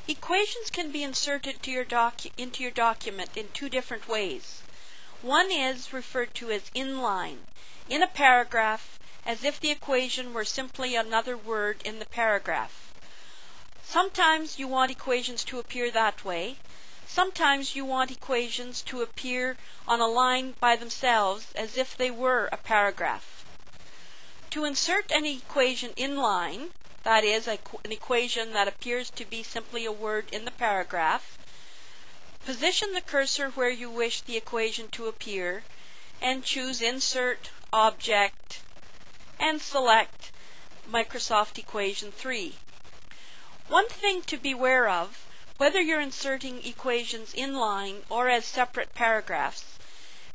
Equations can be inserted to into your document in two different ways. One is referred to as inline, in a paragraph, as if the equation were simply another word in the paragraph. Sometimes you want equations to appear that way. Sometimes you want equations to appear on a line by themselves as if they were a paragraph. To insert an equation inline, that is, an equation that appears to be simply a word in the paragraph, position the cursor where you wish the equation to appear and choose Insert, Object, and select Microsoft Equation 3. One thing to beware of, whether you're inserting equations inline or as separate paragraphs,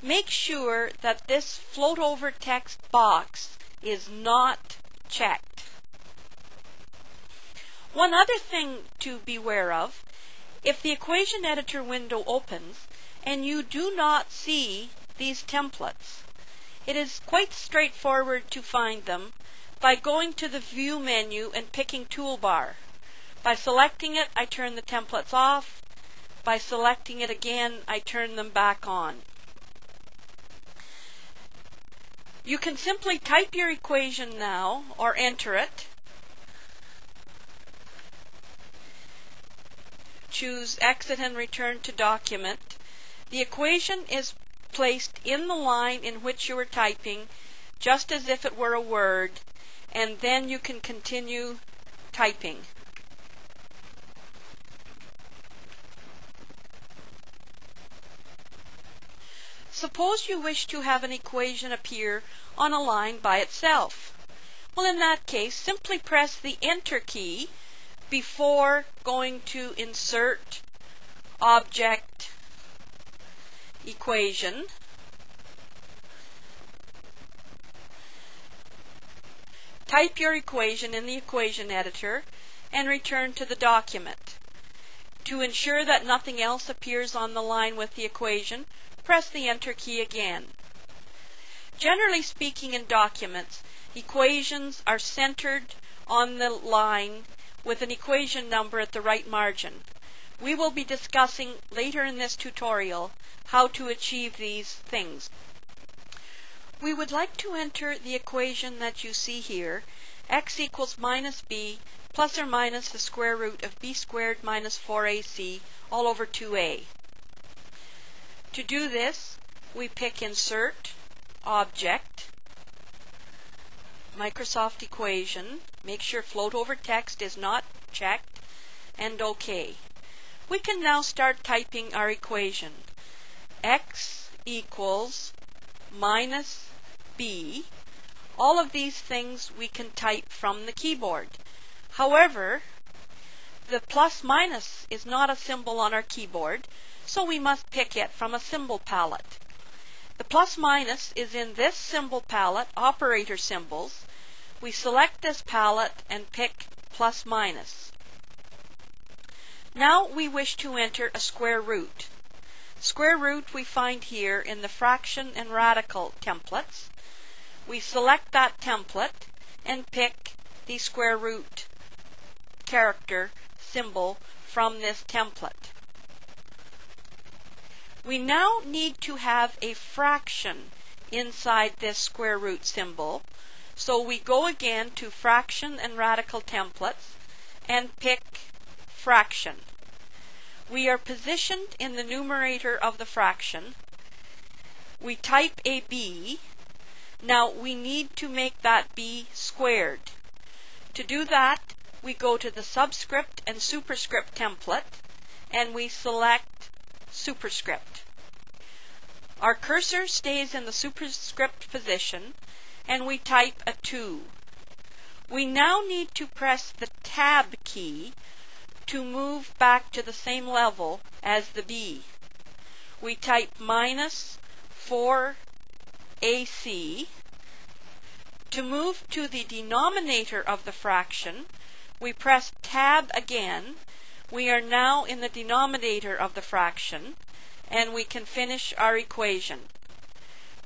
make sure that this float over text box is not checked. One other thing to beware of, if the equation editor window opens and you do not see these templates, it is quite straightforward to find them by going to the View menu and picking Toolbar. By selecting it, I turn the templates off. By selecting it again, I turn them back on. You can simply type your equation now or enter it. Choose Exit and Return to Document. The equation is placed in the line in which you are typing, just as if it were a word, and then you can continue typing. Suppose you wish to have an equation appear on a line by itself. Well, in that case, simply press the Enter key before going to Insert, Object, Equation. Type your equation in the equation editor and return to the document. To ensure that nothing else appears on the line with the equation, press the Enter key again. Generally speaking, in documents, equations are centered on the line with an equation number at the right margin. We will be discussing later in this tutorial how to achieve these things. We would like to enter the equation that you see here, x equals minus b plus or minus the square root of b squared minus 4ac all over 2a. To do this, we pick Insert, Object, Microsoft Equation, make sure Float Over Text is not checked, and OK. We can now start typing our equation. X equals minus b. All of these things we can type from the keyboard. However, the plus minus is not a symbol on our keyboard, so we must pick it from a symbol palette. The plus minus is in this symbol palette, Operator Symbols. We select this palette and pick plus minus. Now we wish to enter a square root. Square root we find here in the fraction and radical templates. We select that template and pick the square root character symbol from this template. We now need to have a fraction inside this square root symbol, so we go again to fraction and radical templates and pick fraction. We are positioned in the numerator of the fraction. We type a b. Now we need to make that b squared. To do that, we go to the Subscript and Superscript template and we select Superscript. Our cursor stays in the Superscript position and we type a 2. We now need to press the Tab key to move back to the same level as the b. We type minus 4ac. To move to the denominator of the fraction, we press Tab again. We are now in the denominator of the fraction, and we can finish our equation.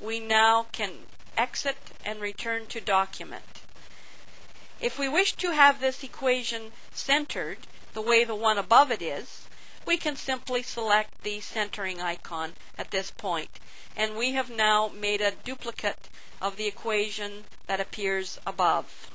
We now can exit and return to document. If we wish to have this equation centered, the way the one above it is, we can simply select the centering icon at this point, and we have now made a duplicate of the equation that appears above.